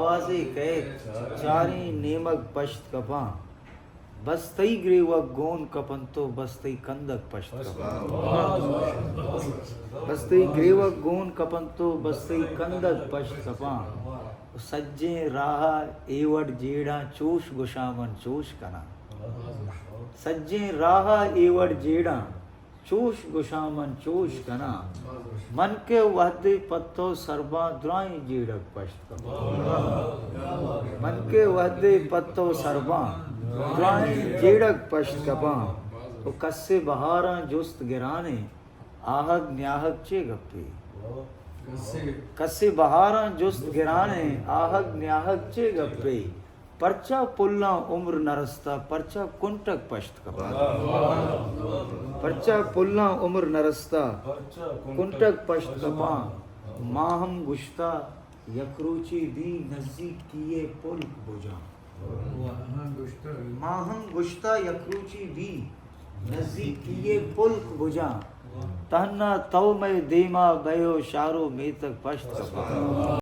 आवाज़े कहे चारी नेमक पश्त कपा बस्तई ग्रेवक गोन कपंतो बस्तई कंदक पश्त कपा बस्तई ग्रेवक गोन कपंतो बस्तई कंदक पश्त कपा सज्जे राहा एवड़ जेड़ा चोश गुशामन चोश कना सज्जे राहा एवड़ जेड़ा चोश गुशामन चोश कना मन के वहदे पत्तो सरबा द्राई जेड़क पश्त कपा मन के वहदे पत्तो सरबा द्राई जेड़क पश्त कपा तो कस्से बहारा जुस्त गिराने आहग न्याहक चे गप्पे कस्से बहारा जुस्त गिराने आहग न्याहक चे गप्पे परचा पुल्ला उम्र नरस्ता परचा कुंटक पश्त कपा परचा पुल्ला उम्र नरस्ता कुंटक पश्त कपा माहम गुश्ता यकरूची दी नजदीक किए पुल्क बुझा माहम गुश्ता यकरूची दी नजदीक किए पुल्क बुझा तहन्ना तव में देमा बयो शारो में तक पश्त कपा